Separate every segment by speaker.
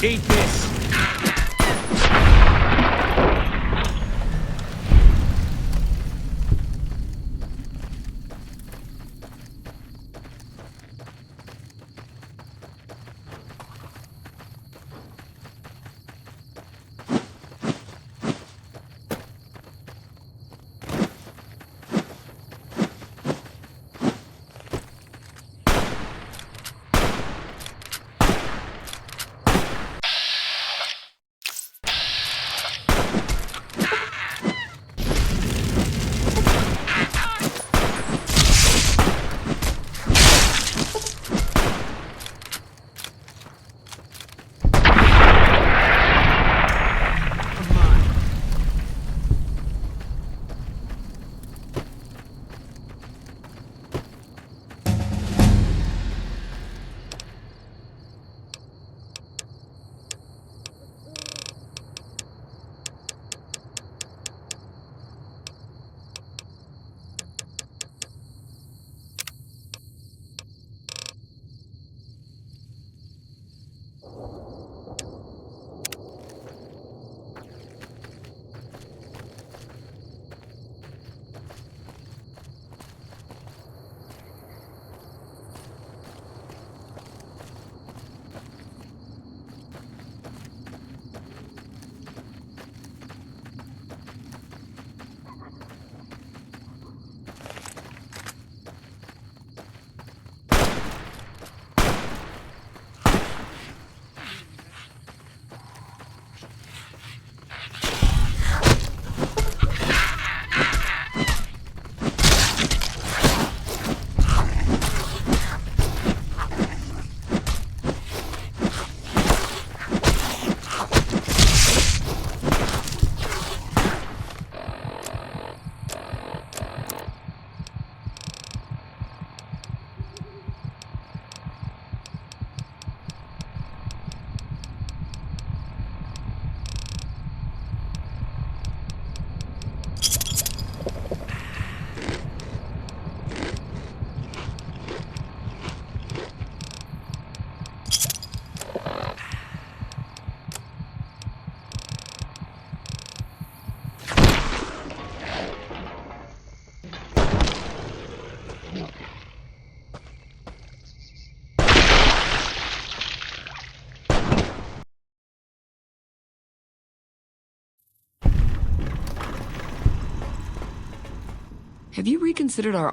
Speaker 1: Eat this!
Speaker 2: Have you reconsidered our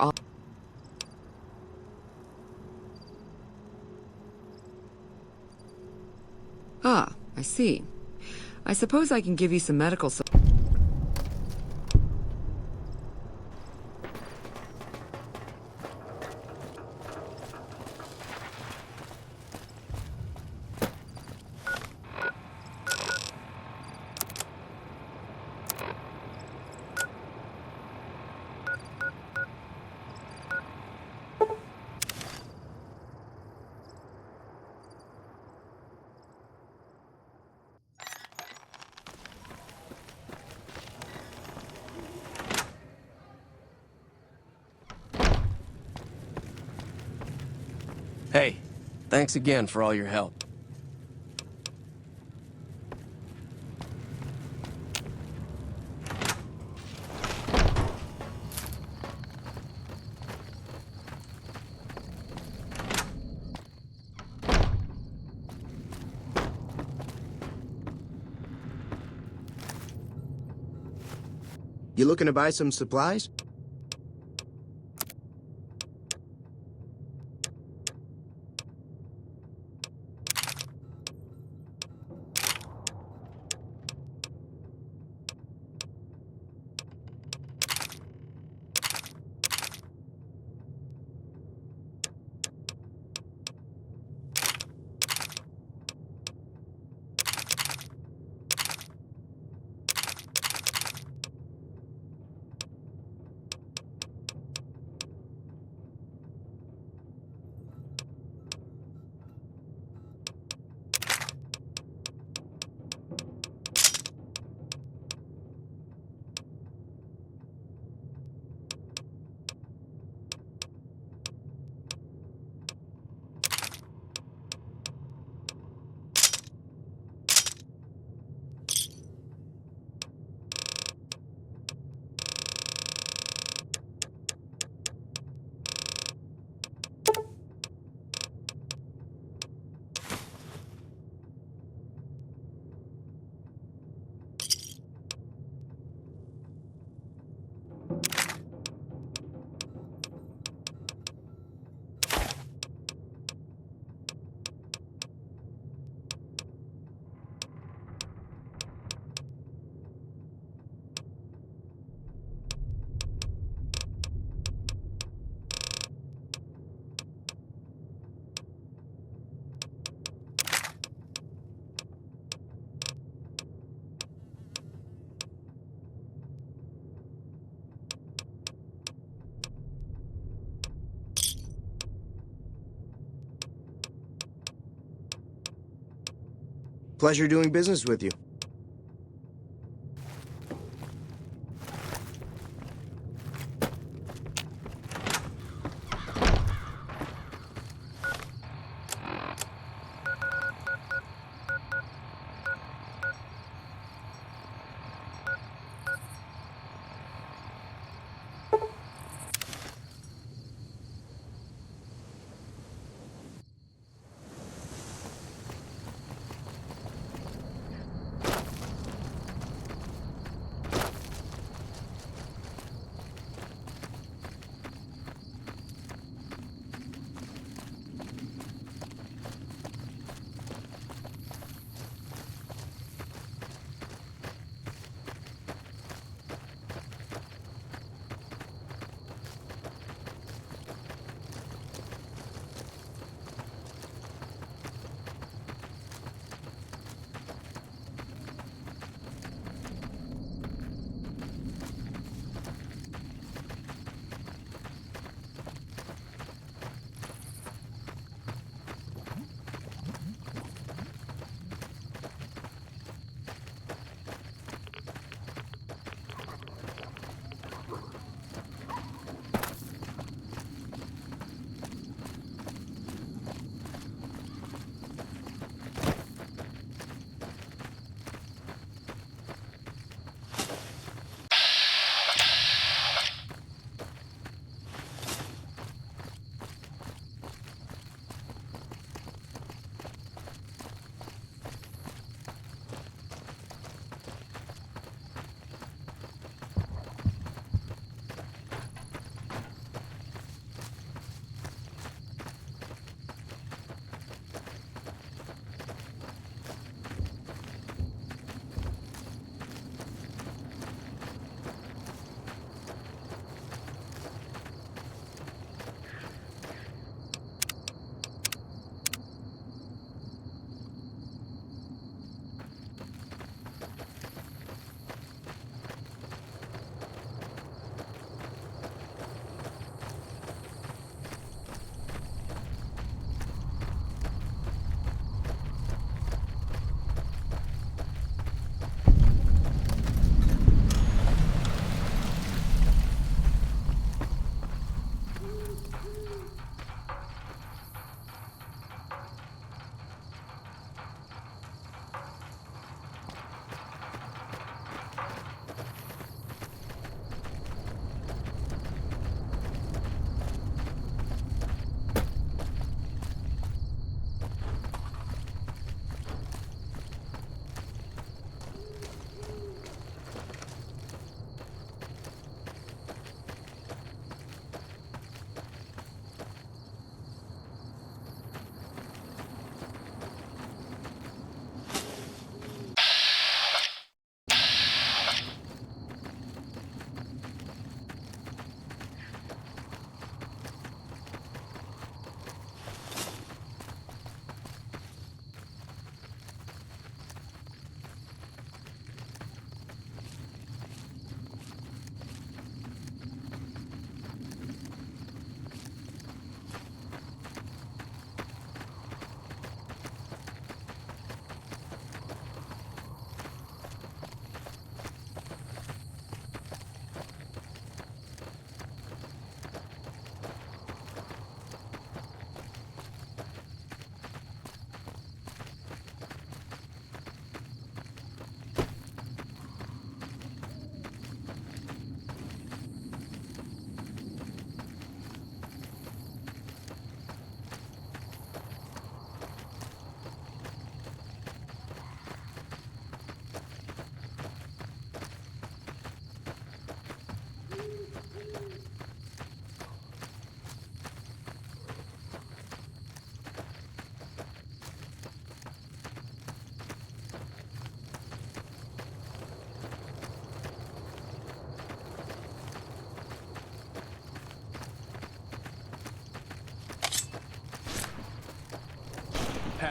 Speaker 2: Ah, I see. I suppose I can give you some medical
Speaker 3: Hey, thanks again for all your help.
Speaker 4: You looking to buy some supplies? Pleasure doing business with you.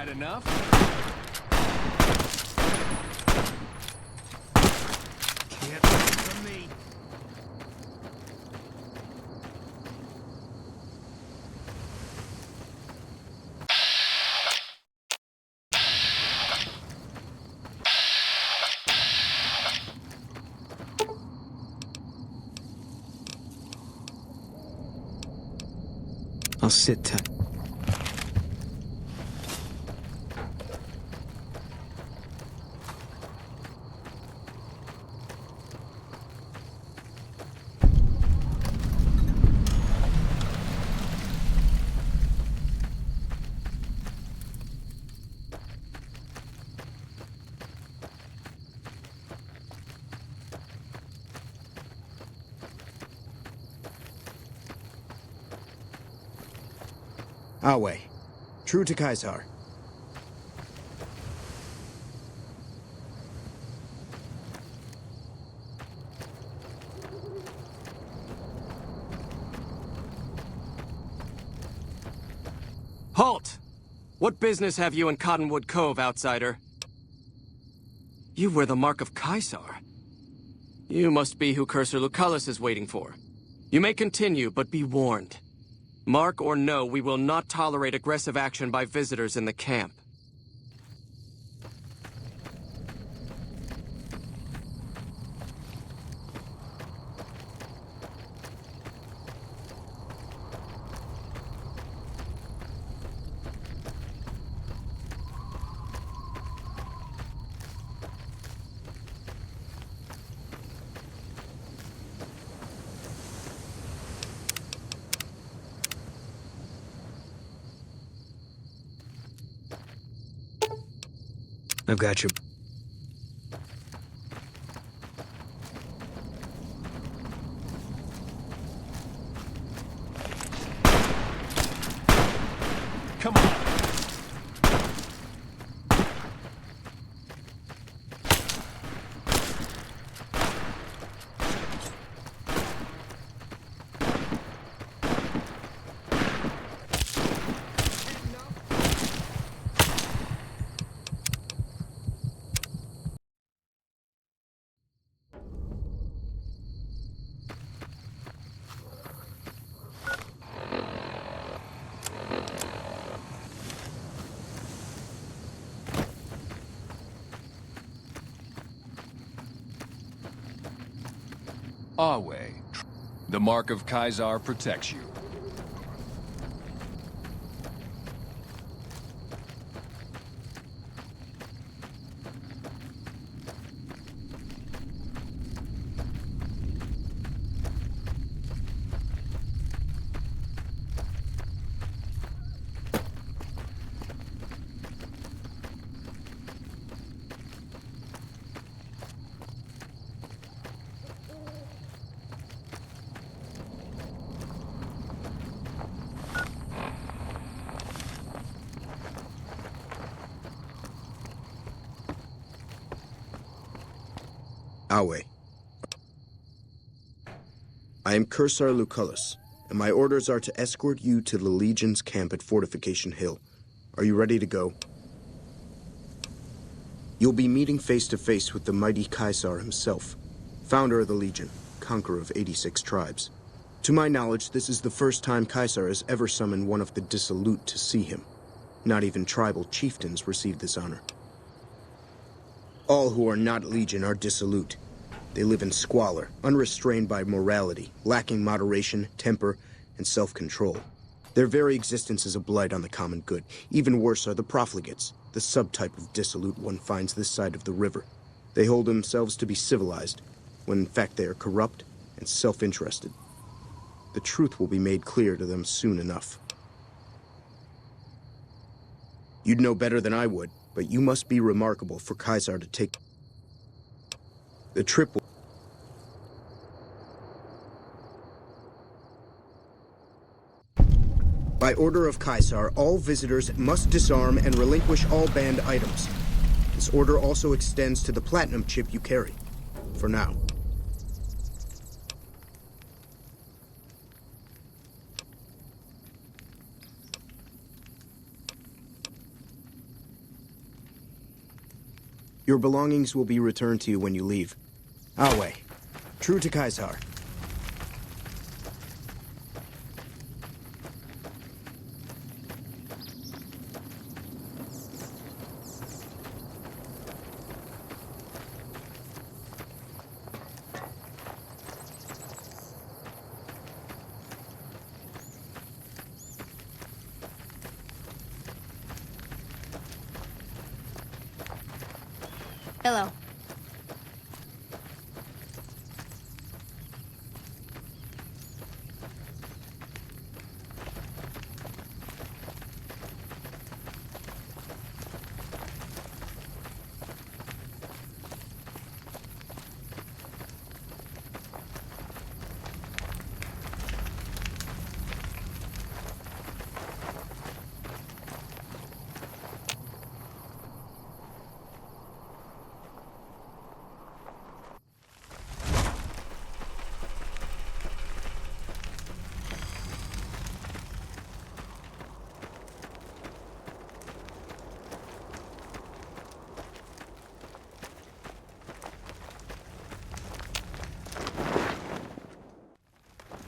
Speaker 1: bad enough. Can't run from me.
Speaker 4: I'll sit tight. Awe. True to Kaisar.
Speaker 3: Halt! What business have you in Cottonwood Cove, outsider? You wear the mark of Kaisar. You must be who Cursor Lucullus is waiting for. You may continue, but be warned. Mark or no, we will not tolerate aggressive action by visitors in the camp.
Speaker 4: I've got you.
Speaker 1: Come on.
Speaker 5: Awe. The mark of Kaisar protects you.
Speaker 4: Awe. I am Cursor Lucullus, and my orders are to escort you to the Legion's camp at Fortification Hill. Are you ready to go? You'll be meeting face to face with the mighty Kaisar himself, founder of the Legion, conqueror of 86 tribes. To my knowledge, this is the first time Kaisar has ever summoned one of the dissolute to see him. Not even tribal chieftains receive this honor. All who are not Legion are dissolute. They live in squalor, unrestrained by morality, lacking moderation, temper, and self-control. Their very existence is a blight on the common good. Even worse are the profligates, the subtype of dissolute one finds this side of the river. They hold themselves to be civilized, when in fact they are corrupt and self-interested. The truth will be made clear to them soon enough. You'd know better than I would, but you must be remarkable for Kaisar to take. The trip will... By order of Kaisar, all visitors must disarm and relinquish all banned items. This order also extends to the platinum chip you carry. For now. Your belongings will be returned to you when you leave. Awe. True to Kaisar.
Speaker 6: Hello.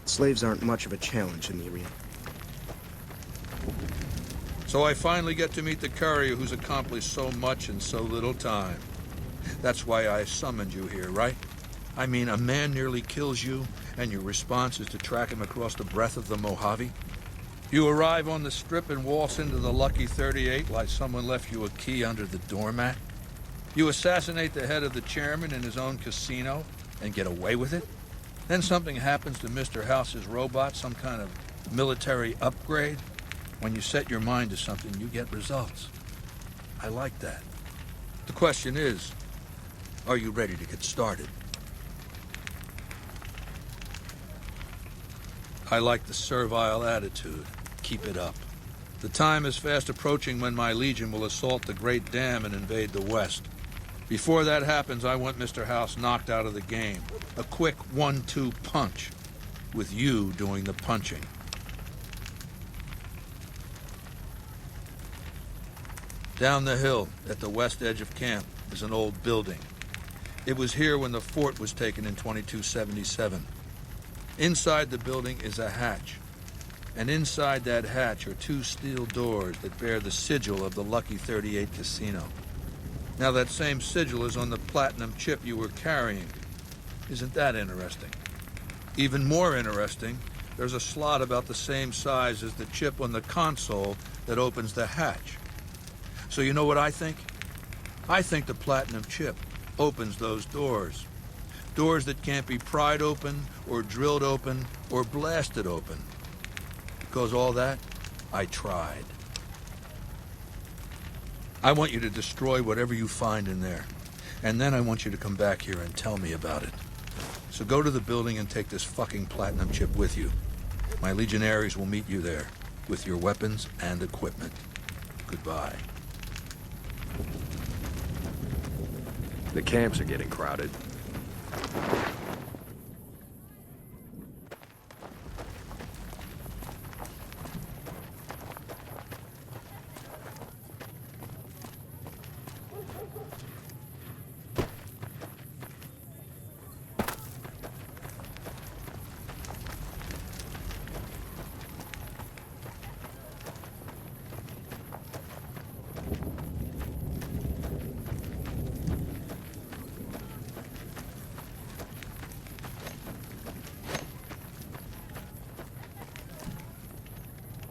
Speaker 4: Slaves aren't much of a challenge in the arena.
Speaker 7: So I finally get to meet the courier who's accomplished so much in so little time. That's why I summoned you here, right? I mean, a man nearly kills you, and your response is to track him across the breadth of the Mojave? You arrive on the strip and waltz into the Lucky 38 like someone left you a key under the doormat? You assassinate the head of the chairman in his own casino and get away with it? Then something happens to Mr. House's robot, some kind of military upgrade. When you set your mind to something, you get results. I like that. The question is, are you ready to get started? I like the servile attitude. Keep it up. The time is fast approaching when my legion will assault the Great Dam and invade the West. Before that happens, I want Mr. House knocked out of the game. A quick 1-2 punch, with you doing the punching. Down the hill, at the west edge of camp, is an old building. It was here when the fort was taken in 2277. Inside the building is a hatch. And inside that hatch are 2 steel doors that bear the sigil of the Lucky 38 casino. Now that same sigil is on the platinum chip you were carrying. Isn't that interesting? Even more interesting, there's a slot about the same size as the chip on the console that opens the hatch. So you know what I think? I think the platinum chip opens those doors. Doors that can't be pried open, or drilled open, or blasted open. Because all that, I tried. I want you to destroy whatever you find in there. And then I want you to come back here and tell me about it. So go to the building and take this fucking platinum chip with you. My legionaries will meet you there, with your weapons and equipment. Goodbye.
Speaker 5: The camps are getting crowded.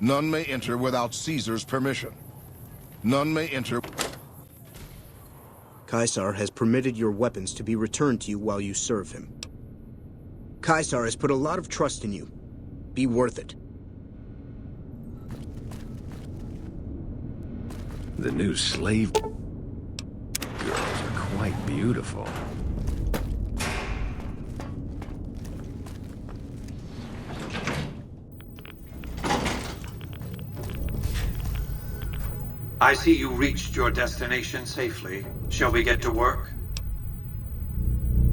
Speaker 8: None may enter without Caesar's permission. None may enter...
Speaker 4: Kaisar has permitted your weapons to be returned to you while you serve him. Kaisar has put a lot of trust in you. Be worth it.
Speaker 5: The new slave girls are quite beautiful.
Speaker 9: I see you reached your destination safely. Shall we get to work?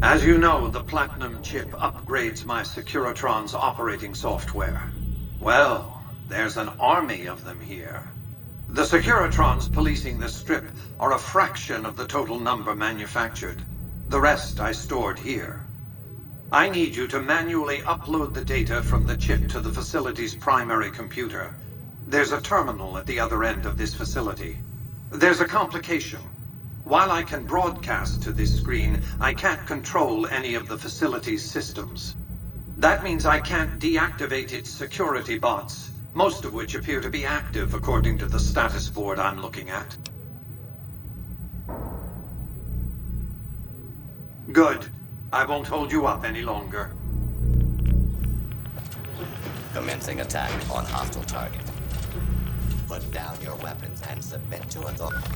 Speaker 9: As you know, the Platinum chip upgrades my Securitron's operating software. Well, there's an army of them here. The Securitrons policing the strip are a fraction of the total number manufactured. The rest I stored here. I need you to manually upload the data from the chip to the facility's primary computer. There's a terminal at the other end of this facility. There's a complication. While I can broadcast to this screen, I can't control any of the facility's systems. That means I can't deactivate its security bots, most of which appear to be active according to the status board I'm looking at. Good. I won't hold you up any longer.
Speaker 6: Commencing attack on hostile target. Put down your weapons and submit to authority.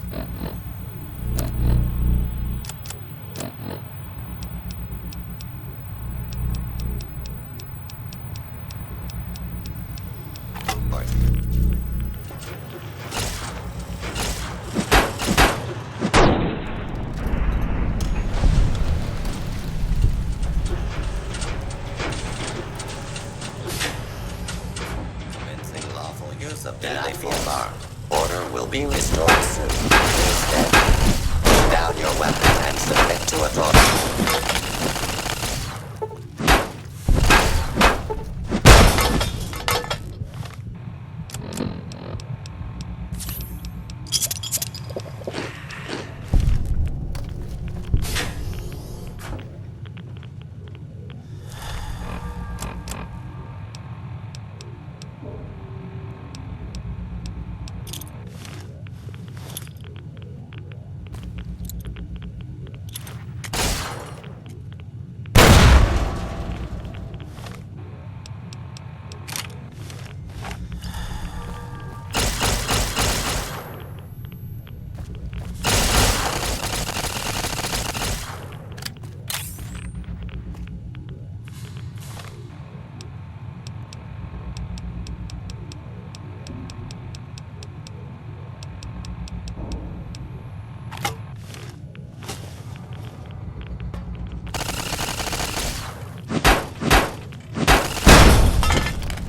Speaker 6: Commencing lawful use of deadly force arm. Order will be restored soon. Instead, put down your weapons and submit to authority.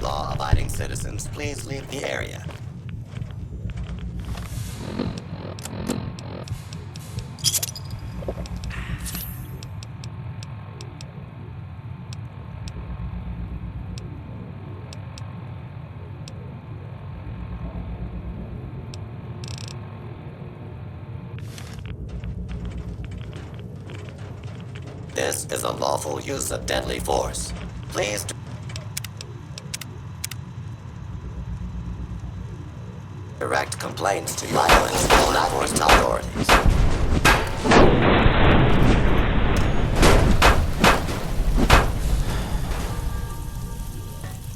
Speaker 6: Law-abiding citizens, please leave the area. This is a lawful use of deadly force. Please direct complaints to violence law enforcement authorities.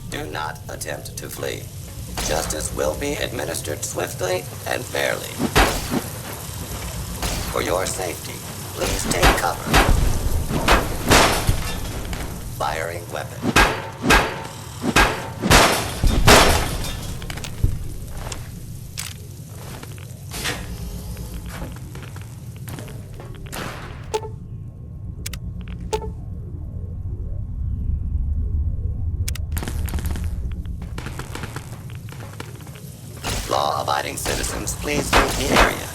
Speaker 6: Do not attempt to flee. Justice will be administered swiftly and fairly. For your safety, please take cover. Firing weapon. Law-abiding citizens, please leave the area.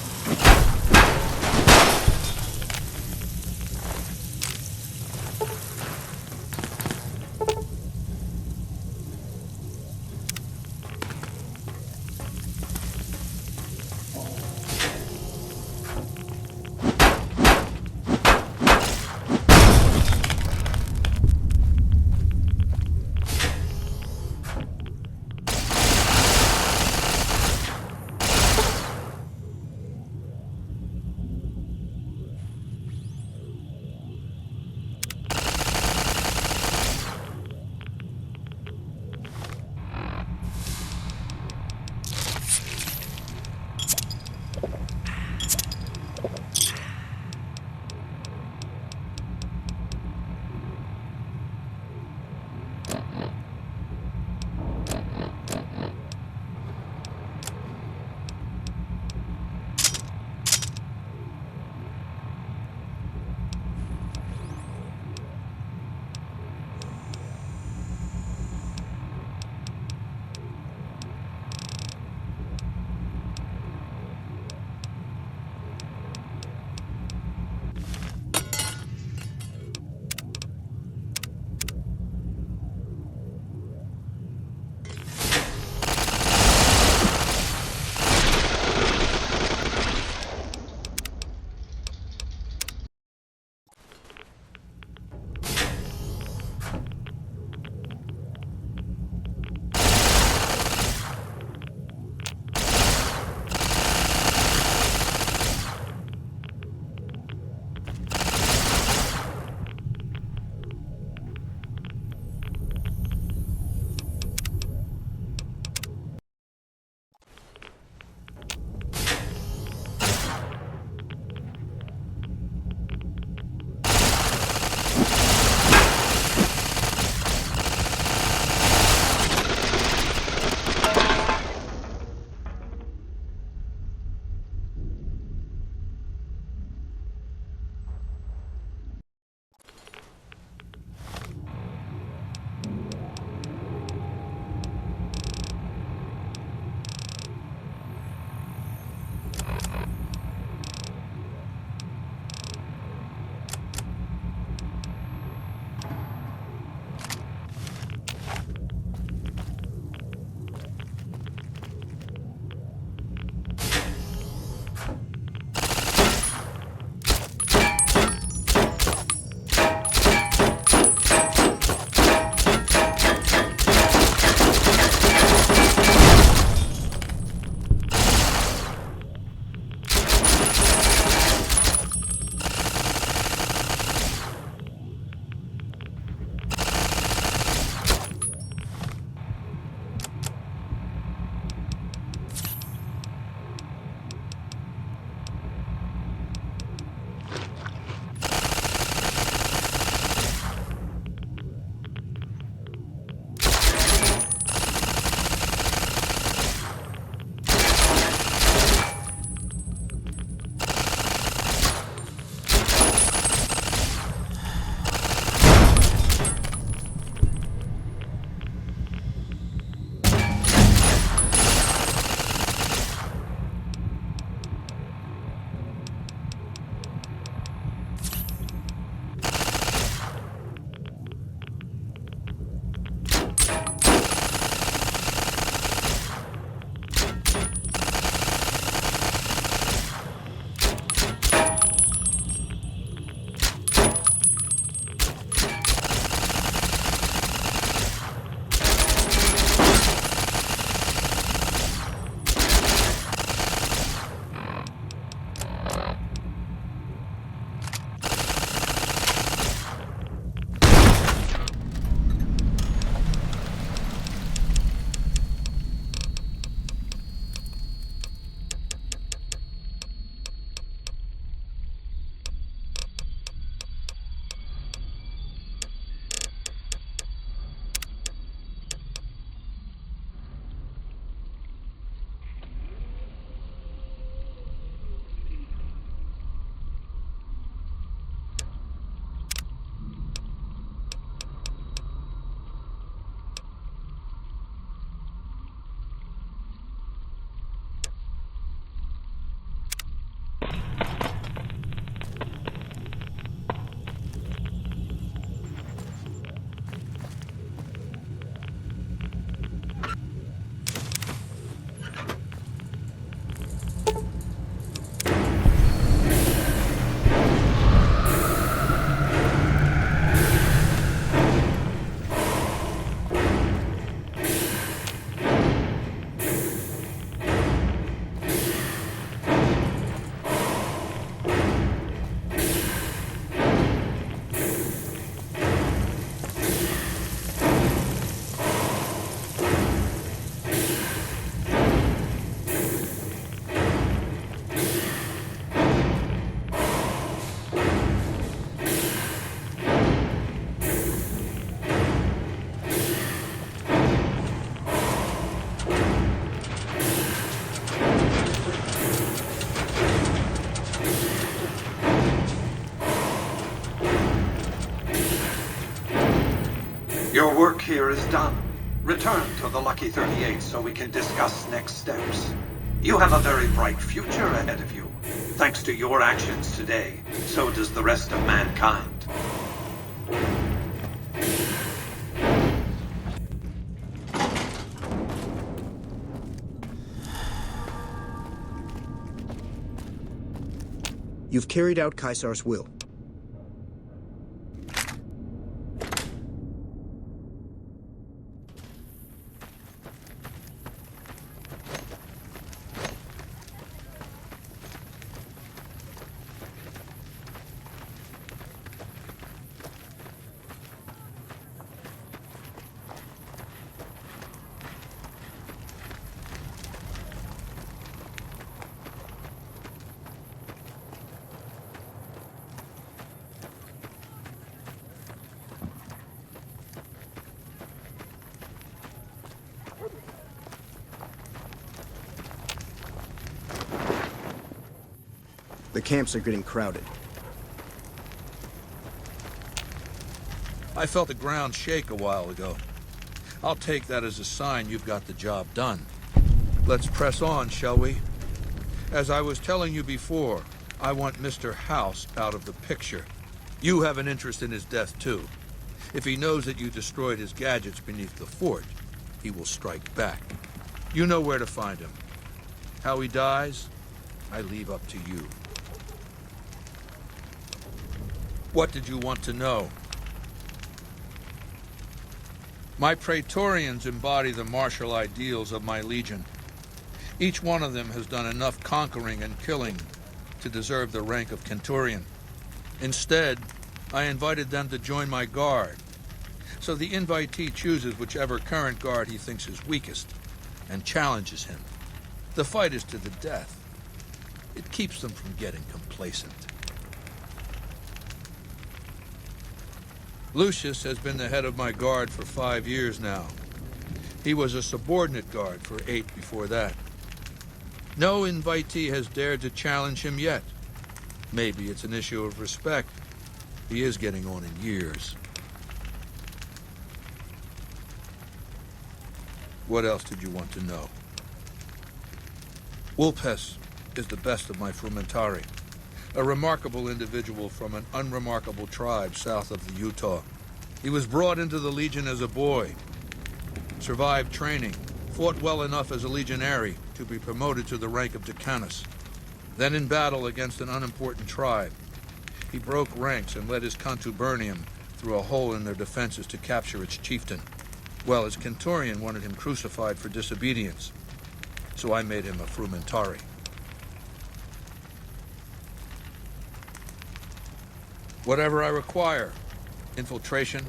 Speaker 9: Your work here is done. Return to the Lucky 38 so we can discuss next steps. You have a very bright future ahead of you. Thanks to your actions today, so does the rest of mankind.
Speaker 4: You've carried out Caesar's will. The camps are getting crowded.
Speaker 7: I felt the ground shake a while ago. I'll take that as a sign you've got the job done. Let's press on, shall we? As I was telling you before, I want Mr. House out of the picture. You have an interest in his death, too. If he knows that you destroyed his gadgets beneath the fort, he will strike back. You know where to find him. How he dies, I leave up to you. What did you want to know? My Praetorians embody the martial ideals of my legion. Each one of them has done enough conquering and killing to deserve the rank of Centurion. Instead, I invited them to join my guard. So the invitee chooses whichever current guard he thinks is weakest and challenges him. The fight is to the death. It keeps them from getting complacent. Lucius has been the head of my guard for 5 years now. He was a subordinate guard for 8 before that. No invitee has dared to challenge him yet. Maybe it's an issue of respect. He is getting on in years. What else did you want to know? Vulpes is the best of my frumentari. A remarkable individual from an unremarkable tribe south of the Utah. He was brought into the Legion as a boy, survived training, fought well enough as a legionary to be promoted to the rank of decanus. Then in battle against an unimportant tribe, he broke ranks and led his contubernium through a hole in their defenses to capture its chieftain. Well, his Centurion wanted him crucified for disobedience, so I made him a frumentari. Whatever I require, infiltration,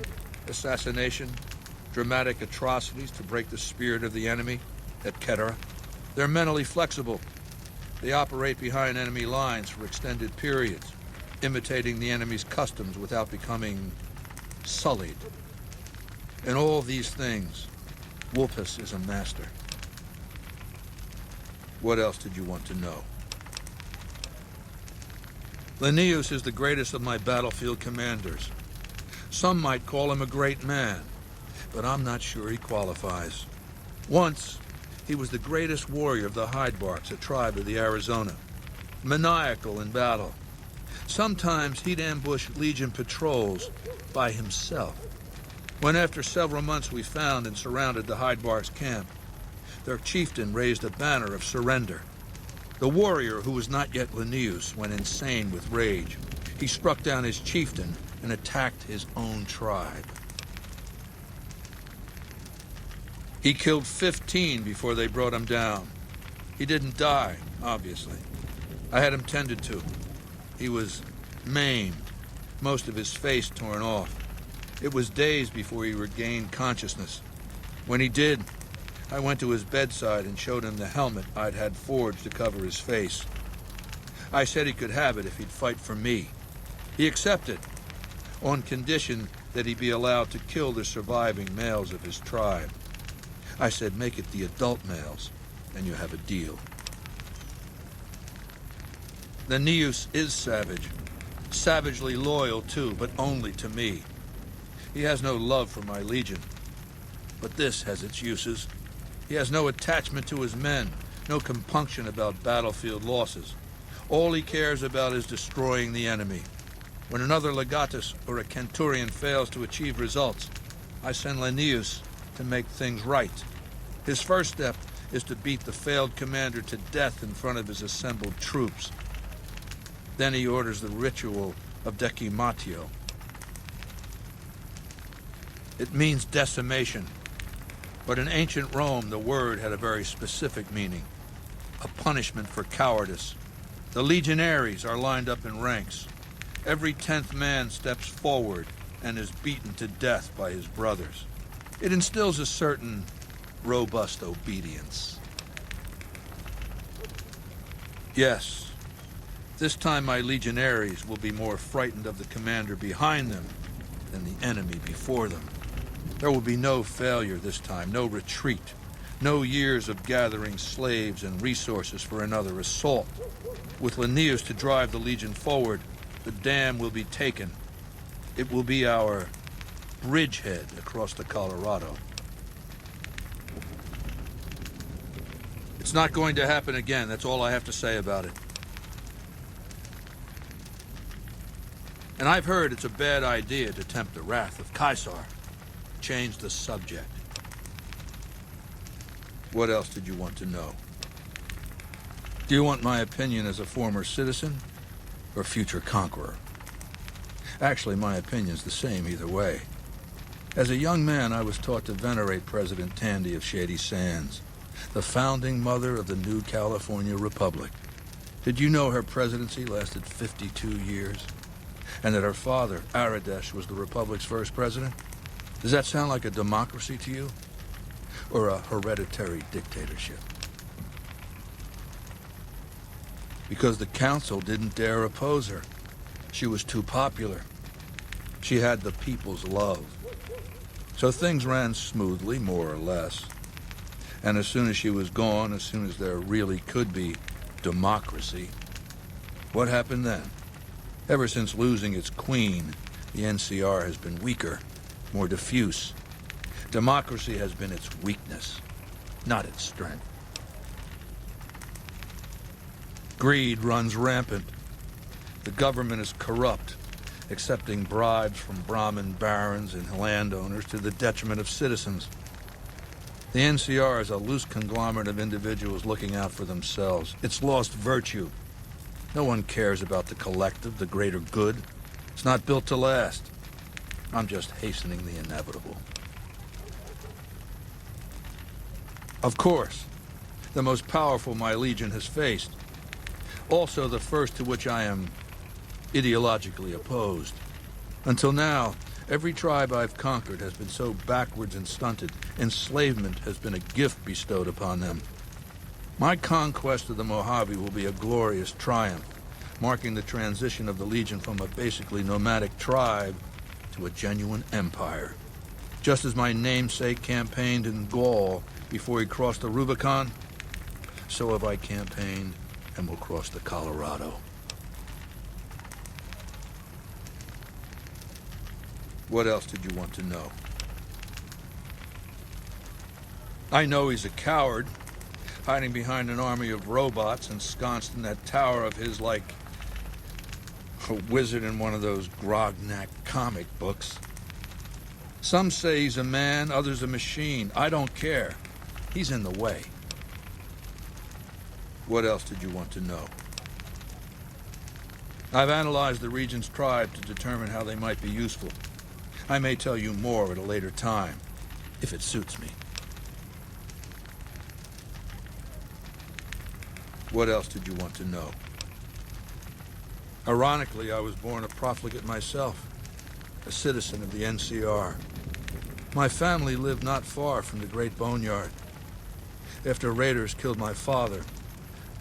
Speaker 7: assassination, dramatic atrocities to break the spirit of the enemy, etc. They're mentally flexible. They operate behind enemy lines for extended periods, imitating the enemy's customs without becoming sullied. In all these things, Vulpes is a master. What else did you want to know? Linnaeus is the greatest of my battlefield commanders. Some might call him a great man, but I'm not sure he qualifies. Once, he was the greatest warrior of the Hydebarks, a tribe of the Arizona. Maniacal in battle. Sometimes he'd ambush Legion patrols by himself. When after several months we found and surrounded the Hydebarks camp, their chieftain raised a banner of surrender. The warrior, who was not yet Linnaeus, went insane with rage. He struck down his chieftain and attacked his own tribe. He killed 15 before they brought him down. He didn't die, obviously. I had him tended to. He was maimed, most of his face torn off. It was days before he regained consciousness. When he did, I went to his bedside and showed him the helmet I'd had forged to cover his face. I said he could have it if he'd fight for me. He accepted, on condition that he be allowed to kill the surviving males of his tribe. I said, make it the adult males, and you have a deal. Linnaeus is savage. Savagely loyal, too, but only to me. He has no love for my Legion. But this has its uses. He has no attachment to his men, no compunction about battlefield losses. All he cares about is destroying the enemy. When another legatus or a centurion fails to achieve results, I send Linnaeus to make things right. His first step is to beat the failed commander to death in front of his assembled troops. Then he orders the ritual of decimatio. It means decimation. But in ancient Rome, the word had a very specific meaning. A punishment for cowardice. The legionaries are lined up in ranks. Every 10th man steps forward and is beaten to death by his brothers. It instills a certain robust obedience. Yes, this time my legionaries will be more frightened of the commander behind them than the enemy before them. There will be no failure this time, no retreat, no years of gathering slaves and resources for another assault. With Linnaeus to drive the Legion forward, the dam will be taken. It will be our bridgehead across the Colorado. It's not going to happen again. That's all I have to say about it. And I've heard it's a bad idea to tempt the wrath of Caesar. Change the subject. What else did you want to know? Do you want my opinion as a former citizen or future conqueror? Actually, my opinion's the same either way. As a young man, I was taught to venerate President Tandy of Shady Sands, the founding mother of the new California Republic. Did you know her presidency lasted 52 years? And that her father, Aradesh, was the Republic's first president? Does that sound like a democracy to you? Or a hereditary dictatorship? Because the council didn't dare oppose her. She was too popular. She had the people's love. So things ran smoothly, more or less. And as soon as she was gone, as soon as there really could be democracy, what happened then? Ever since losing its queen, the NCR has been weaker, more diffuse. Democracy has been its weakness, not its strength. Greed runs rampant. The government is corrupt, accepting bribes from Brahmin barons and landowners to the detriment of citizens. The NCR is a loose conglomerate of individuals looking out for themselves. It's lost virtue. No one cares about the collective, the greater good. It's not built to last. I'm just hastening the inevitable. Of course, the most powerful my Legion has faced. Also the first to which I am ideologically opposed. Until now, every tribe I've conquered has been so backwards and stunted, enslavement has been a gift bestowed upon them. My conquest of the Mojave will be a glorious triumph, marking the transition of the Legion from a basically nomadic tribe to a genuine empire. Just as my namesake campaigned in Gaul before he crossed the Rubicon, so have I campaigned and will cross the Colorado. What else did you want to know? I know he's a coward, hiding behind an army of robots ensconced in that tower of his like a wizard in one of those Grognak comic books. Some say he's a man, others a machine. I don't care. He's in the way. What else did you want to know? I've analyzed the region's tribe to determine how they might be useful. I may tell you more at a later time, if it suits me. What else did you want to know? Ironically, I was born a profligate myself, a citizen of the NCR. My family lived not far from the Great Boneyard. After raiders killed my father,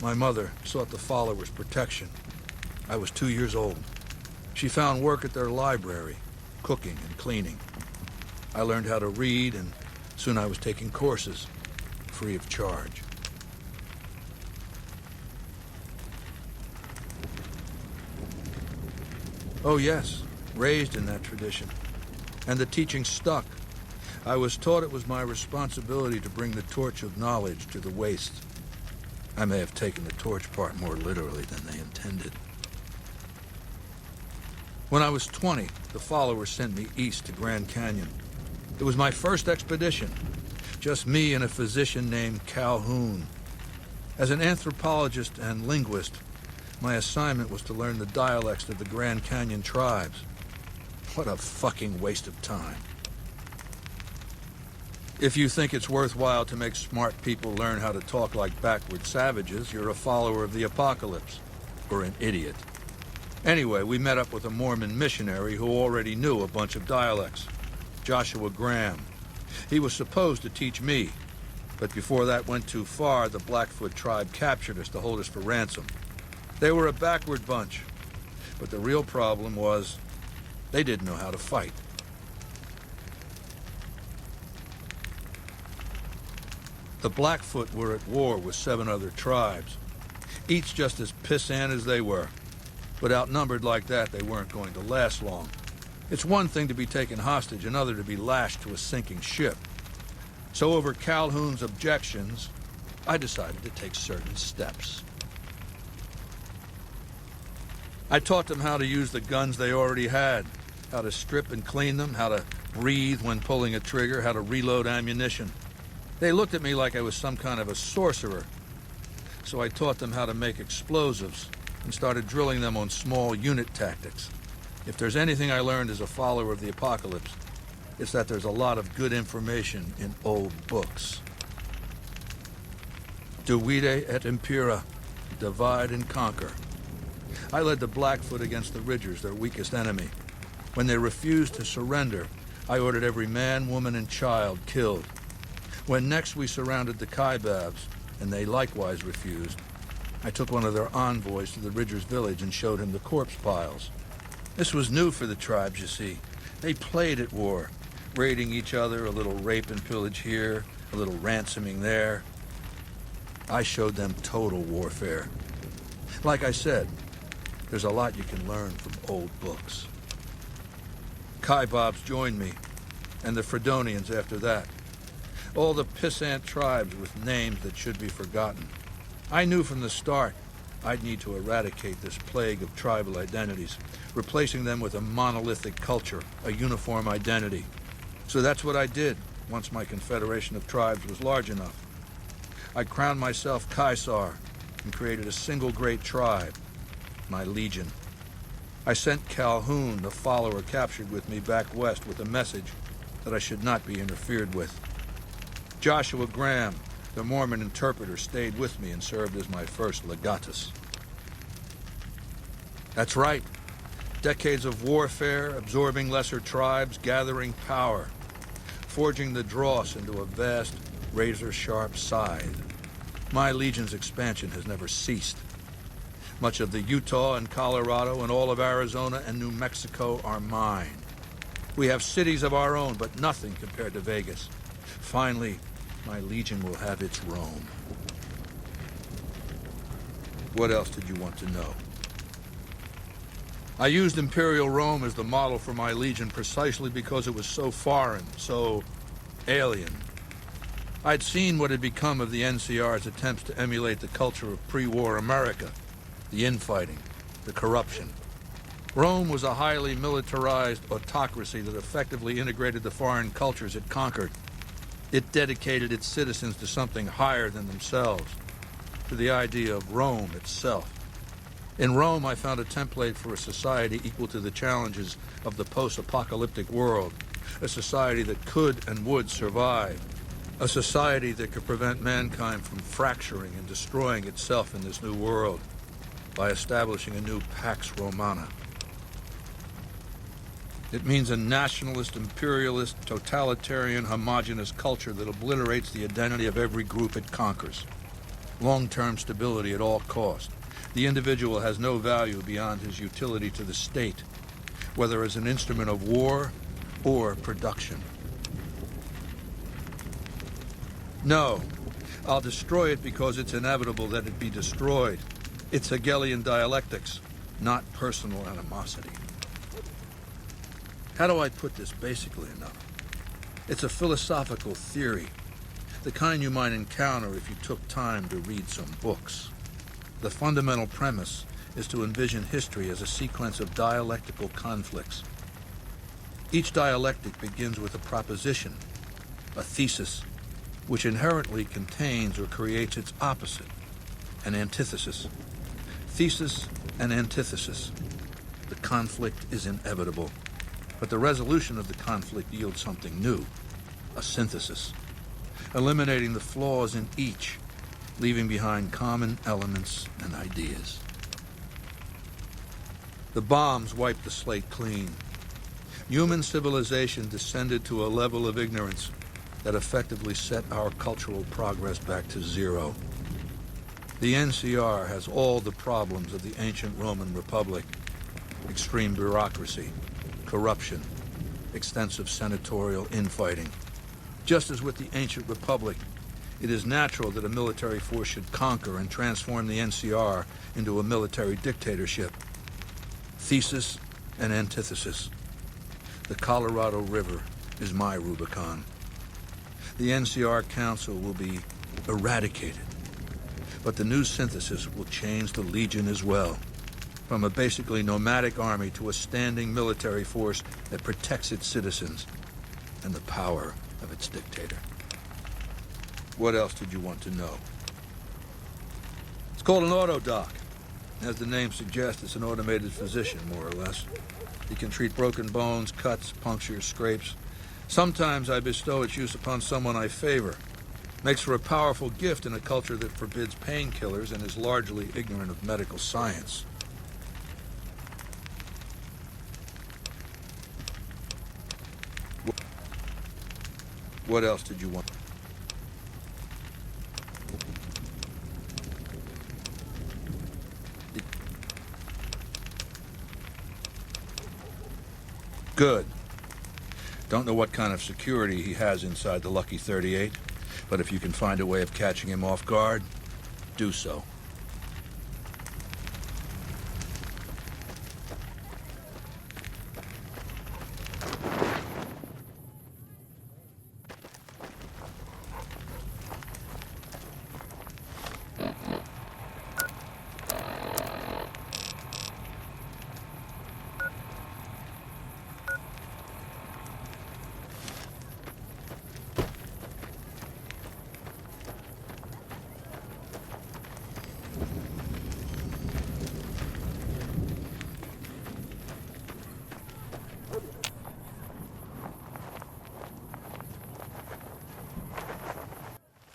Speaker 7: my mother sought the followers' protection. I was 2 years old. She found work at their library, cooking and cleaning. I learned how to read, and soon I was taking courses, free of charge. Oh yes, raised in that tradition. And the teaching stuck. I was taught it was my responsibility to bring the torch of knowledge to the waste. I may have taken the torch part more literally than they intended. When I was 20, the followers sent me east to Grand Canyon. It was my first expedition. Just me and a physician named Calhoun. As an anthropologist and linguist, my assignment was to learn the dialects of the Grand Canyon tribes. What a fucking waste of time. If you think it's worthwhile to make smart people learn how to talk like backward savages, you're a follower of the apocalypse, or an idiot. Anyway, we met up with a Mormon missionary who already knew a bunch of dialects, Joshua Graham. He was supposed to teach me, but before that went too far, the Blackfoot tribe captured us to hold us for ransom. They were a backward bunch, but the real problem was they didn't know how to fight. The Blackfoot were at war with 7 other tribes, each just as pissant as they were. But outnumbered like that, they weren't going to last long. It's one thing to be taken hostage, another to be lashed to a sinking ship. So over Calhoun's objections, I decided to take certain steps. I taught them how to use the guns they already had, how to strip and clean them, how to breathe when pulling a trigger, how to reload ammunition. They looked at me like I was some kind of a sorcerer. So I taught them how to make explosives and started drilling them on small unit tactics. If there's anything I learned as a follower of the apocalypse, it's that there's a lot of good information in old books. Divide et impera, divide and conquer. I led the Blackfoot against the Ridgers, their weakest enemy. When they refused to surrender, I ordered every man, woman, and child killed. When next we surrounded the Kaibabs, and they likewise refused, I took one of their envoys to the Ridgers' village and showed him the corpse piles. This was new for the tribes, you see. They played at war, raiding each other, a little rape and pillage here, a little ransoming there. I showed them total warfare. Like I said, there's a lot you can learn from old books. Kaibabs joined me, and the Fredonians after that. All the pissant tribes with names that should be forgotten. I knew from the start I'd need to eradicate this plague of tribal identities, replacing them with a monolithic culture, a uniform identity. So that's what I did once my confederation of tribes was large enough. I crowned myself Caesar and created a single great tribe, my legion. I sent Calhoun, the follower captured with me, back west with a message that I should not be interfered with. Joshua Graham, the Mormon interpreter, stayed with me and served as my first legatus. That's right. Decades of warfare, absorbing lesser tribes, gathering power, forging the dross into a vast, razor-sharp scythe. My legion's expansion has never ceased. Much of the Utah and Colorado and all of Arizona and New Mexico are mine. We have cities of our own, but nothing compared to Vegas. Finally, my legion will have its Rome. What else did you want to know? I used Imperial Rome as the model for my legion precisely because it was so foreign, so alien. I'd seen what had become of the NCR's attempts to emulate the culture of pre-war America, the infighting, the corruption. Rome was a highly militarized autocracy that effectively integrated the foreign cultures it conquered. It dedicated its citizens to something higher than themselves, to the idea of Rome itself. In Rome, I found a template for a society equal to the challenges of the post-apocalyptic world, a society that could and would survive, a society that could prevent mankind from fracturing and destroying itself in this new world by establishing a new Pax Romana. It means a nationalist, imperialist, totalitarian, homogenous culture that obliterates the identity of every group it conquers. Long-term stability at all cost. The individual has no value beyond his utility to the state, whether as an instrument of war or production. No, I'll destroy it because it's inevitable that it be destroyed. It's Hegelian dialectics, not personal animosity. How do I put this basically enough? It's a philosophical theory, the kind you might encounter if you took time to read some books. The fundamental premise is to envision history as a sequence of dialectical conflicts. Each dialectic begins with a proposition, a thesis, which inherently contains or creates its opposite, an antithesis. Thesis and antithesis. The conflict is inevitable, but the resolution of the conflict yields something new, a synthesis, eliminating the flaws in each, leaving behind common elements and ideas. The bombs wiped the slate clean. Human civilization descended to a level of ignorance that effectively set our cultural progress back to zero. The NCR has all the problems of the ancient Roman Republic: extreme bureaucracy, corruption, extensive senatorial infighting. Just as with the ancient Republic, it is natural that a military force should conquer and transform the NCR into a military dictatorship. Thesis and antithesis. The Colorado River is my Rubicon. The NCR Council will be eradicated, but the new synthesis will change the Legion as well, from a basically nomadic army to a standing military force that protects its citizens and the power of its dictator. What else did you want to know? It's called an autodoc. As the name suggests, it's an automated physician, more or less. It can treat broken bones, cuts, punctures, scrapes. Sometimes I bestow its use upon someone I favor. Makes for a powerful gift in a culture that forbids painkillers and is largely ignorant of medical science. What else did you want? Good. Don't know what kind of security he has inside the Lucky 38, but if you can find a way of catching him off guard, do so.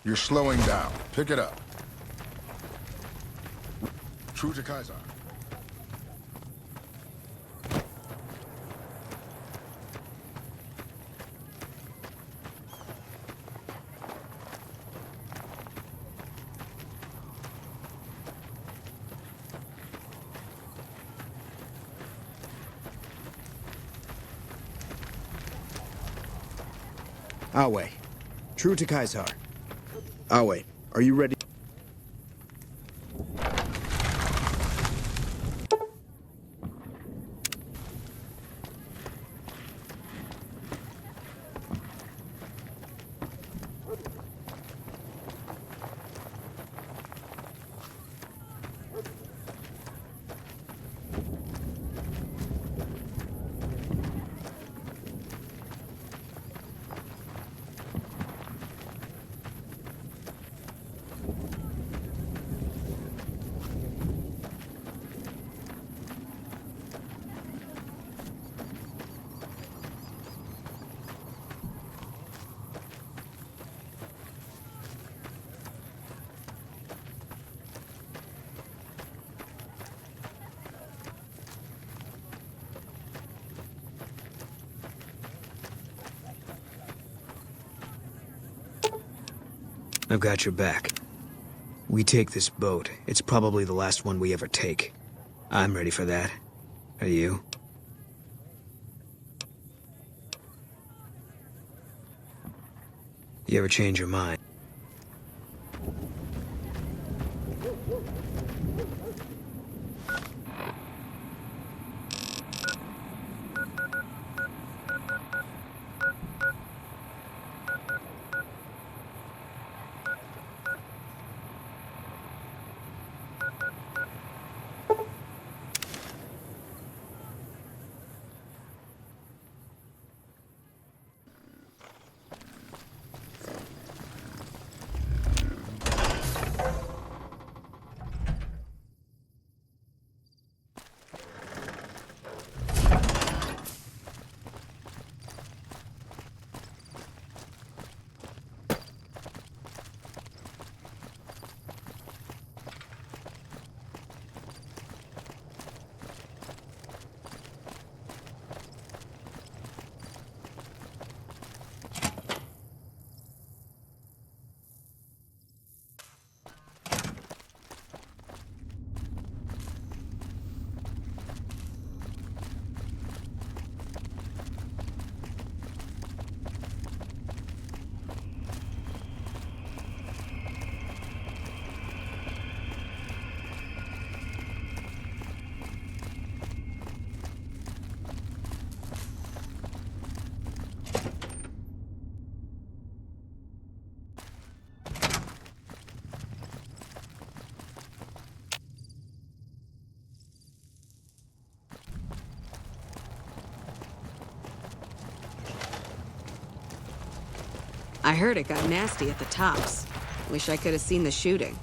Speaker 8: You're slowing down. Pick it up. True to Kaiser.
Speaker 4: Awe. True to Kaiser. Awe, are you ready? I've got your back. We take this boat. It's probably the last one we ever take. I'm ready for that. Are you? You ever change your mind?
Speaker 10: I heard it got nasty at the tops. Wish I could have seen the shooting.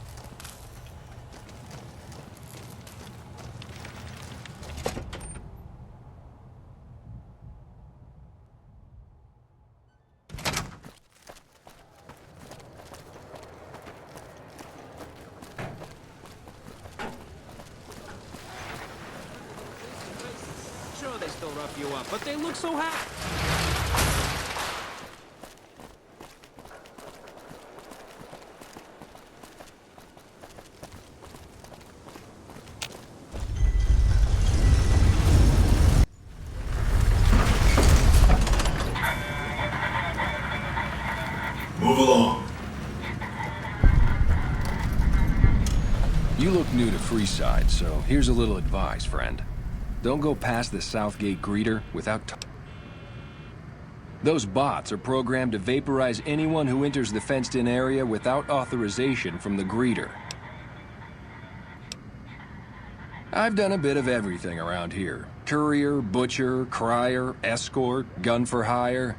Speaker 1: Sure, they still rough you up, but they look so happy.
Speaker 11: Move along.
Speaker 5: You look new to Freeside, so here's a little advice, friend. Don't go past the Southgate greeter without Those bots are programmed to vaporize anyone who enters the fenced-in area without authorization from the greeter. I've done a bit of everything around here. Courier, butcher, crier, escort, gun for hire.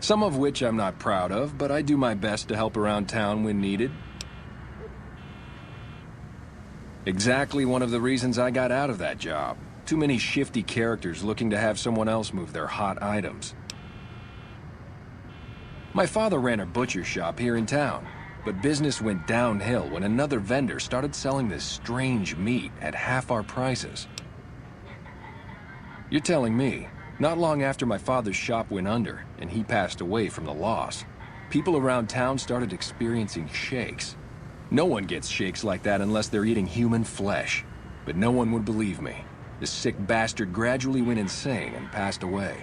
Speaker 5: Some of which I'm not proud of, but I do my best to help around town when needed. Exactly one of the reasons I got out of that job. Too many shifty characters looking to have someone else move their hot items. My father ran a butcher shop here in town, but business went downhill when another vendor started selling this strange meat at half our prices. You're telling me, not long after my father's shop went under and he passed away from the loss, people around town started experiencing shakes. No one gets shakes like that unless they're eating human flesh, but no one would believe me. The sick bastard gradually went insane and passed away.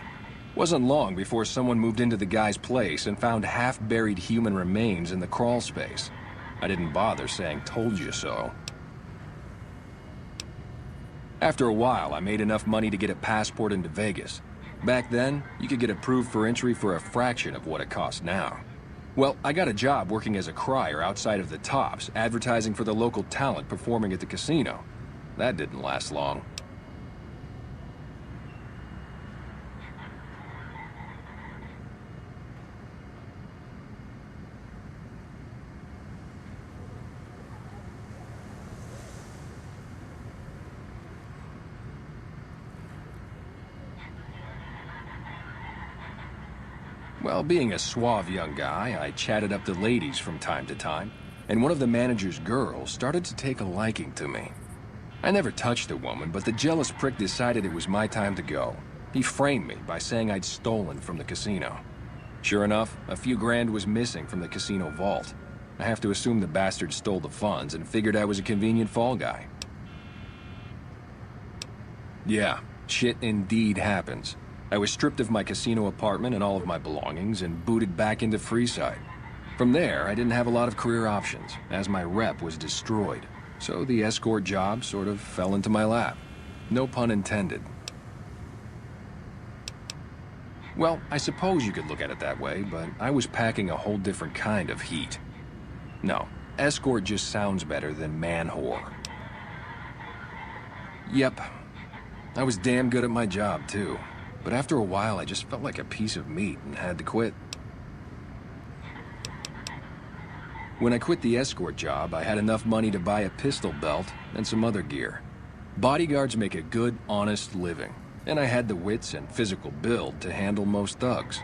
Speaker 5: Wasn't long before someone moved into the guy's place and found half-buried human remains in the crawl space. I didn't bother saying "told you so." After a while, I made enough money to get a passport into Vegas. Back then, you could get approved for entry for a fraction of what it costs now. Well, I got a job working as a crier outside of the Tops, advertising for the local talent performing at the casino. That didn't last long. Well, being a suave young guy, I chatted up the ladies from time to time, and one of the manager's girls started to take a liking to me. I never touched a woman, but the jealous prick decided it was my time to go. He framed me by saying I'd stolen from the casino. Sure enough, a few grand was missing from the casino vault. I have to assume the bastard stole the funds and figured I was a convenient fall guy. Yeah, shit indeed happens. I was stripped of my casino apartment and all of my belongings and booted back into Freeside. From there, I didn't have a lot of career options, as my rep was destroyed. So the escort job sort of fell into my lap. No pun intended. Well, I suppose you could look at it that way, but I was packing a whole different kind of heat. No, escort just sounds better than man-whore. Yep, I was damn good at my job, too. But after a while, I just felt like a piece of meat and had to quit. When I quit the escort job, I had enough money to buy a pistol belt and some other gear. Bodyguards make a good, honest living, and I had the wits and physical build to handle most thugs.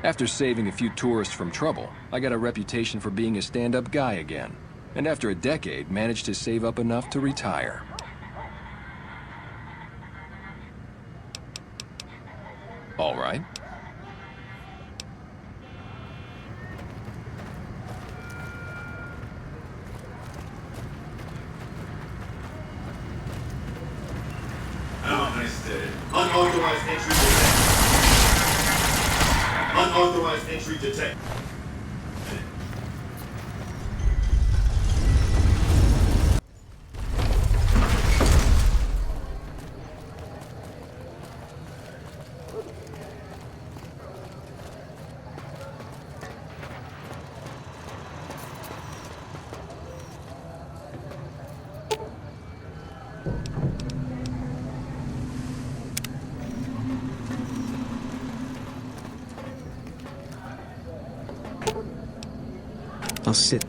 Speaker 5: After saving a few tourists from trouble, I got a reputation for being a stand-up guy again, and after a decade, managed to save up enough to retire. All right.
Speaker 11: Oh, nice day. Unauthorized entry detected. Unauthorized entry detected.
Speaker 4: I'll sit.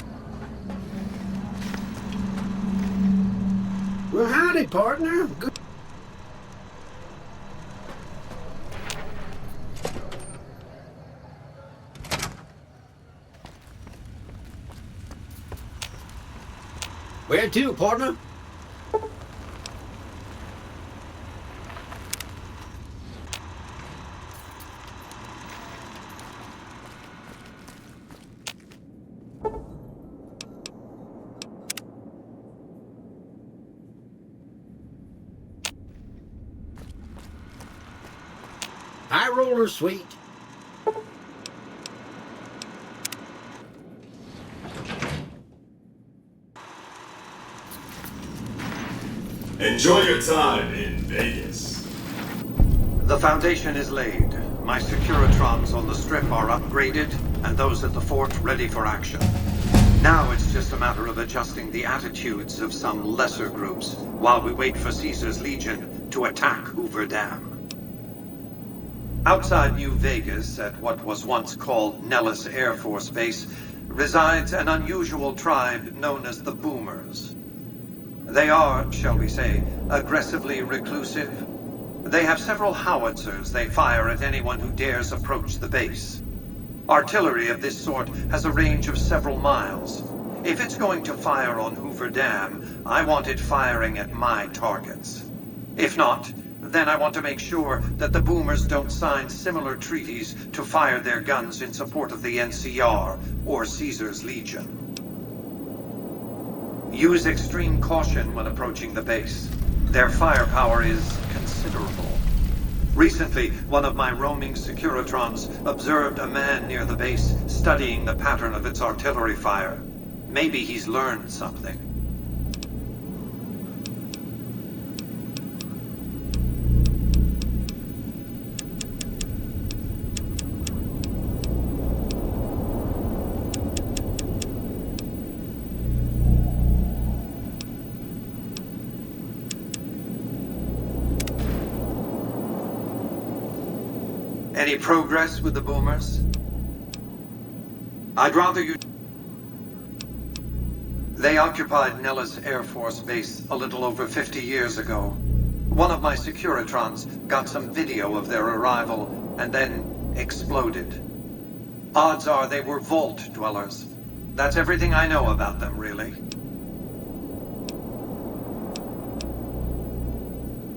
Speaker 12: Well, howdy, partner. Good. Where to, partner? High roller, sweet.
Speaker 11: Enjoy your time in Vegas.
Speaker 9: The foundation is laid. My Securitrons on the Strip are upgraded, and those at the fort ready for action. Now it's just a matter of adjusting the attitudes of some lesser groups while we wait for Caesar's Legion to attack Hoover Dam. Outside New Vegas, at what was once called Nellis Air Force Base, resides an unusual tribe known as the Boomers. They are, shall we say, aggressively reclusive. They have several howitzers they fire at anyone who dares approach the base. Artillery of this sort has a range of several miles. If it's going to fire on Hoover Dam, I want it firing at my targets. If not, then I want to make sure that the Boomers don't sign similar treaties to fire their guns in support of the NCR or Caesar's Legion. Use extreme caution when approaching the base. Their firepower is considerable. Recently, one of my roaming Securitrons observed a man near the base studying the pattern of its artillery fire. Maybe he's learned something. Any progress with the Boomers? I'd rather you... They occupied Nellis Air Force Base a little over 50 years ago. One of my Securitrons got some video of their arrival and then exploded. Odds are they were vault dwellers. That's everything I know about them, really.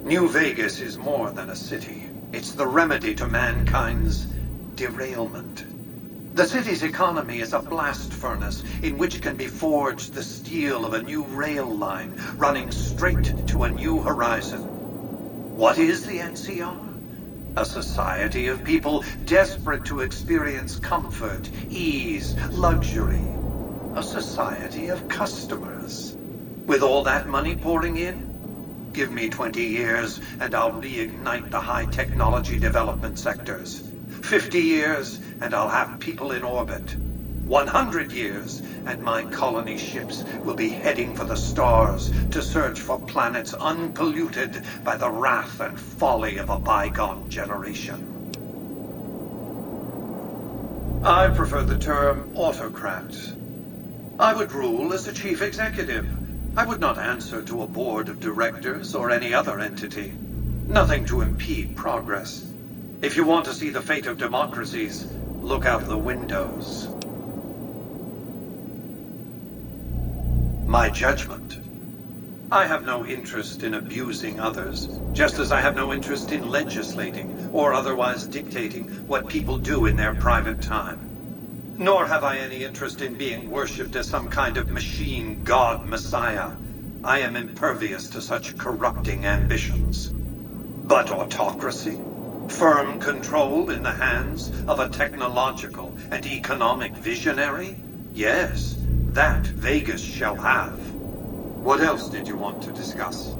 Speaker 9: New Vegas is more than a city. It's the remedy to mankind's derailment. The city's economy is a blast furnace in which can be forged the steel of a new rail line running straight to a new horizon. What is the NCR? A society of people desperate to experience comfort, ease, luxury. A society of customers. With all that money pouring in, give me 20 years, and I'll reignite the high-technology development sectors. 50 years, and I'll have people in orbit. 100 years, and my colony ships will be heading for the stars to search for planets unpolluted by the wrath and folly of a bygone generation. I prefer the term autocrat. I would rule as a chief executive. I would not answer to a board of directors or any other entity. Nothing to impede progress. If you want to see the fate of democracies, look out the windows. My judgment. I have no interest in abusing others, just as I have no interest in legislating or otherwise dictating what people do in their private time. Nor have I any interest in being worshipped as some kind of machine god messiah. I am impervious to such corrupting ambitions. But autocracy? Firm control in the hands of a technological and economic visionary? Yes, that Vegas shall have. What else did you want to discuss?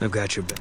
Speaker 13: I've got your back.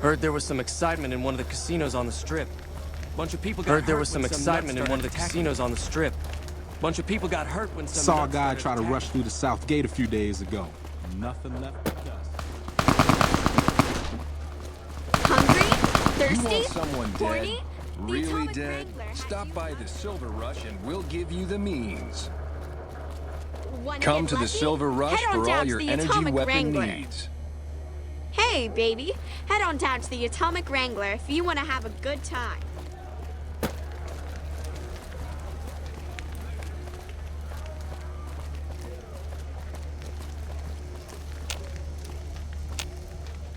Speaker 3: Heard there was some excitement in one of the casinos on the Strip. Bunch of people got hurt. Heard there was some excitement in one of the casinos on the Strip. Bunch of people got hurt when some
Speaker 14: Saw a guy try to rush through the South Gate a few days ago. Nothing left but dust.
Speaker 15: Hungry? Thirsty?
Speaker 5: You want someone
Speaker 15: Horny?
Speaker 5: dead? Really dead? Stop by the Silver Rush and we'll give you the means. Come to the Silver Rush for all your energy weapon needs.
Speaker 15: Hey, baby. Head on down to the Atomic Wrangler if you want to have a good time.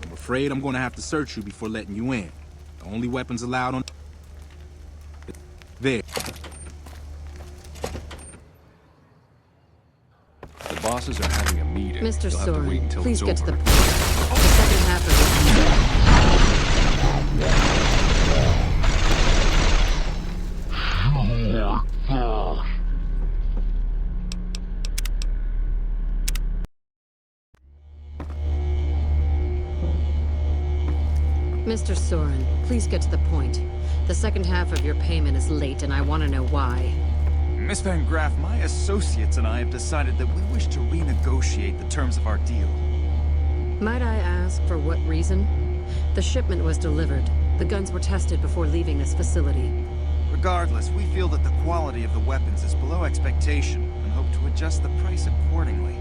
Speaker 14: I'm afraid I'm going to have to search you before letting you in. The only weapons allowed on... There.
Speaker 5: The bosses are having a meeting.
Speaker 2: Mr.
Speaker 5: You'll have to wait
Speaker 2: Soren,
Speaker 5: until
Speaker 2: please
Speaker 5: it's
Speaker 2: get to
Speaker 5: over.
Speaker 2: the point. The second half of Mr. Soren, please get to the point. The second half of your payment is late, and I want to know why.
Speaker 16: Miss Van Graff, my associates and I have decided that we wish to renegotiate the terms of our deal.
Speaker 2: Might I ask for what reason? The shipment was delivered. The guns were tested before leaving this facility.
Speaker 16: Regardless, we feel that the quality of the weapons is below expectation and hope to adjust the price accordingly.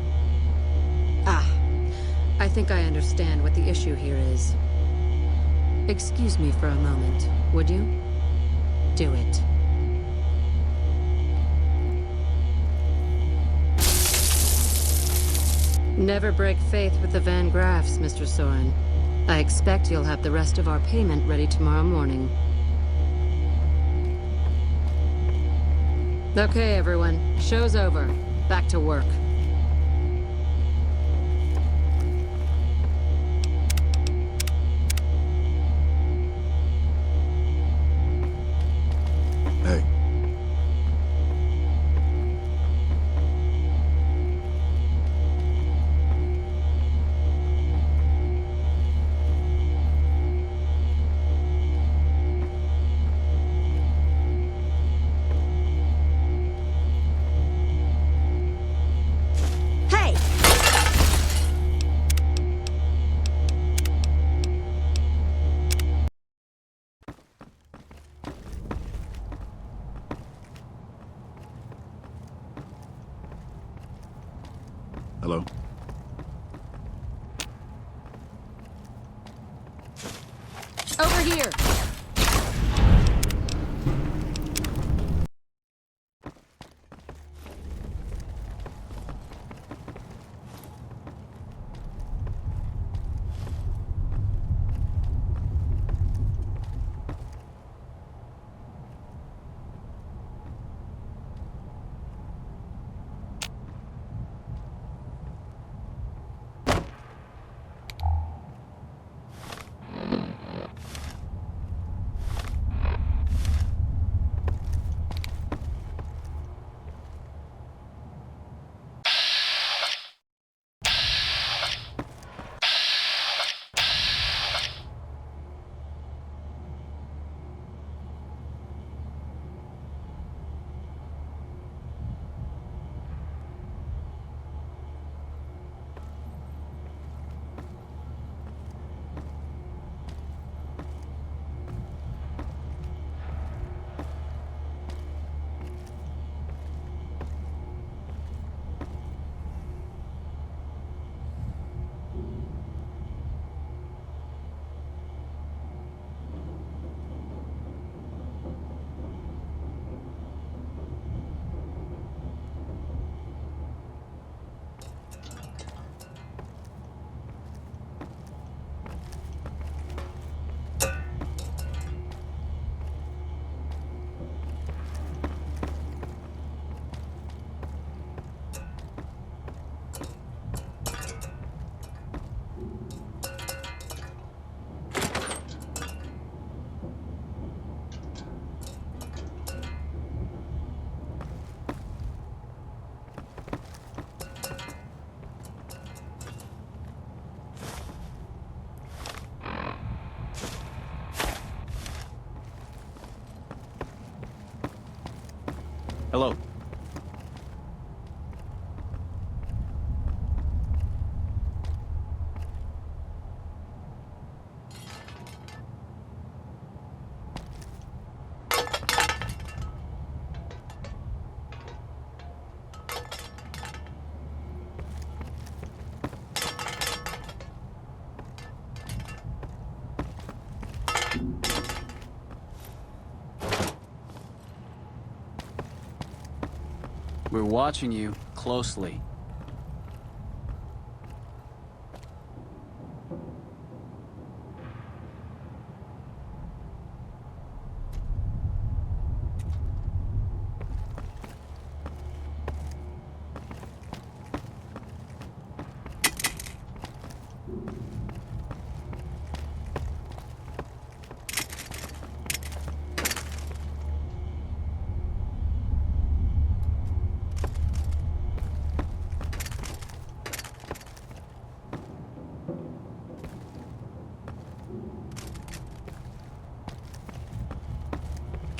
Speaker 2: Ah, I think I understand what the issue here is. Excuse me for a moment, would you? Do it. Never break faith with the Van Graffs, Mr. Soren. I expect you'll have the rest of our payment ready tomorrow morning. Okay, everyone. Show's over. Back to work.
Speaker 4: Hey.
Speaker 15: Hey!
Speaker 14: Hello?
Speaker 2: Over here!
Speaker 13: We're watching you closely.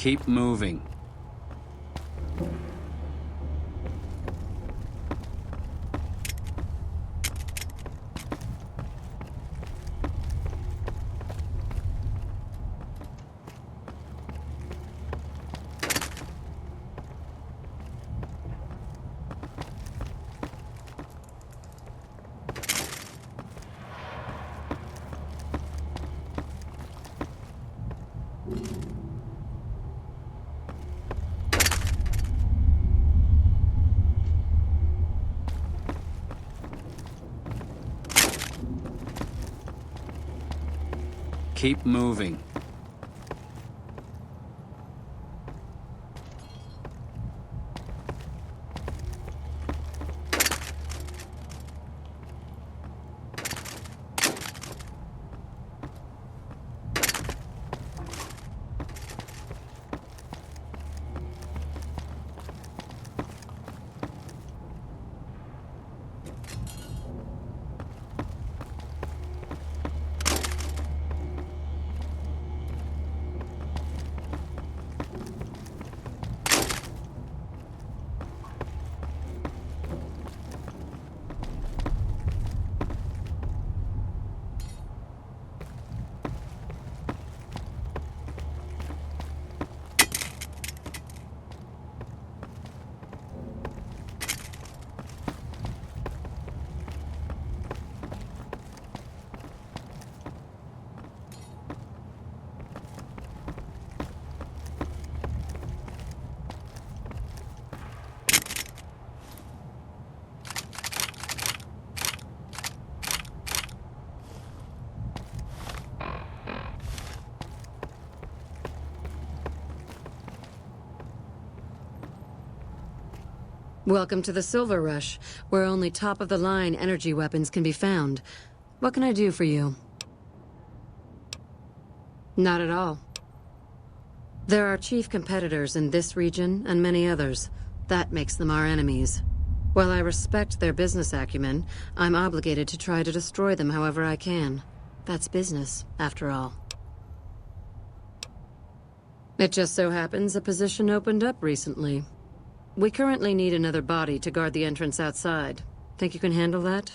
Speaker 13: Keep moving. Keep moving.
Speaker 2: Welcome to the Silver Rush, where only top-of-the-line energy weapons can be found. What can I do for you? Not at all. There are chief competitors in this region and many others. That makes them our enemies. While I respect their business acumen, I'm obligated to try to destroy them however I can. That's business, after all. It just so happens a position opened up recently. We currently need another body to guard the entrance outside. Think you can handle that?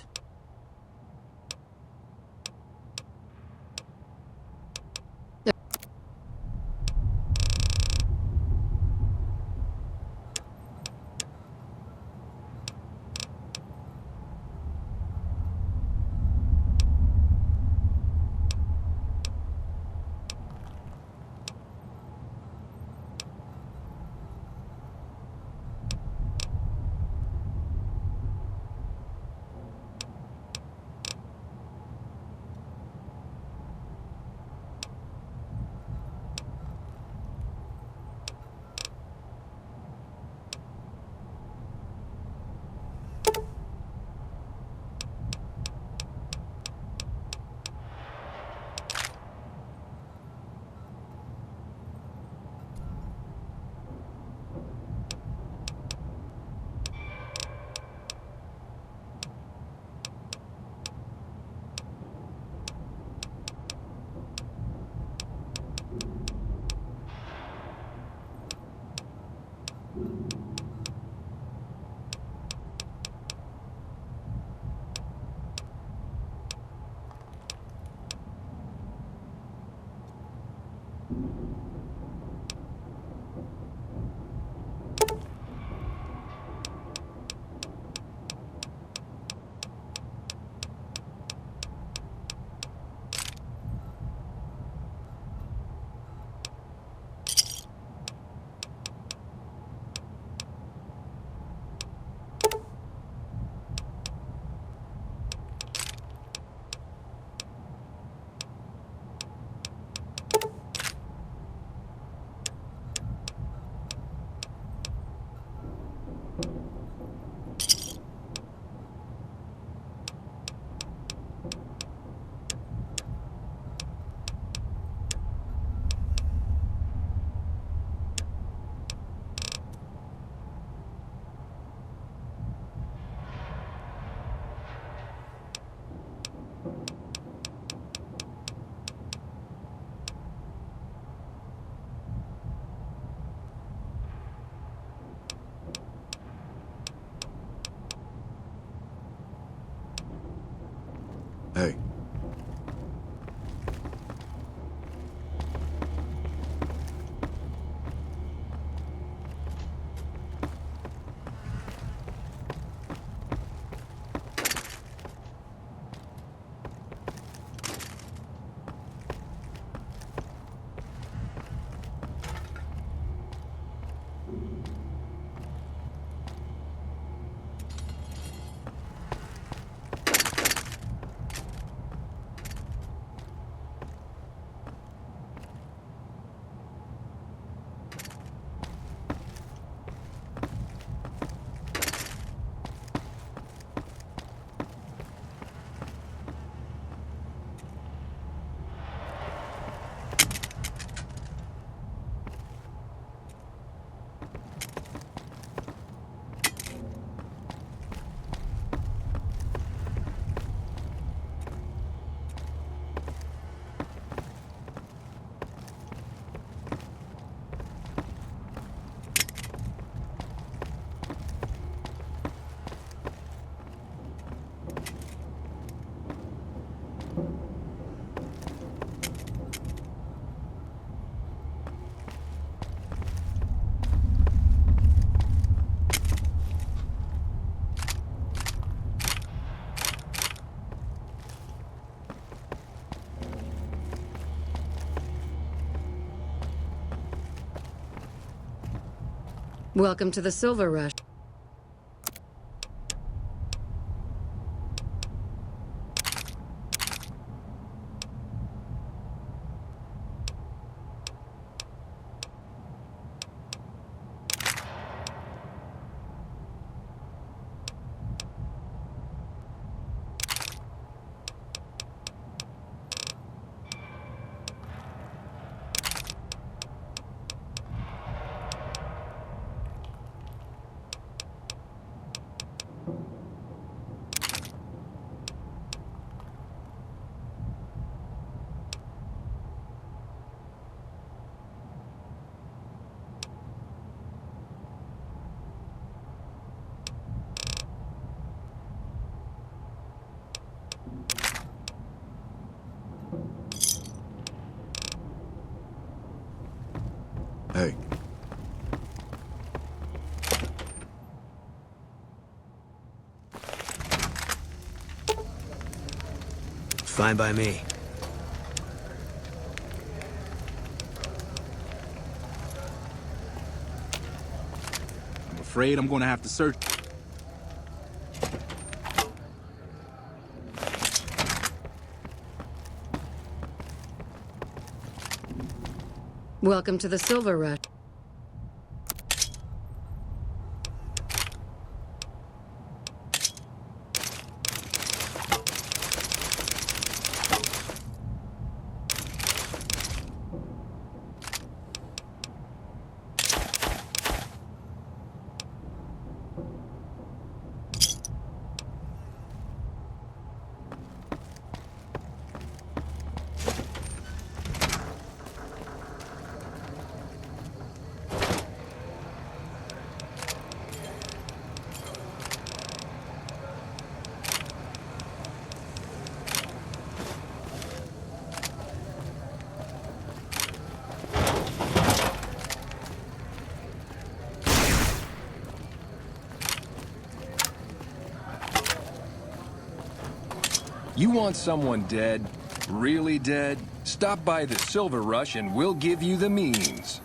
Speaker 2: Welcome to the Silver Rush.
Speaker 4: Hey.
Speaker 17: Fine by me.
Speaker 14: I'm afraid I'm gonna have to search.
Speaker 2: Welcome to the Silver Rush.
Speaker 5: You want someone dead? Really dead? Stop by the Silver Rush and we'll give you the means.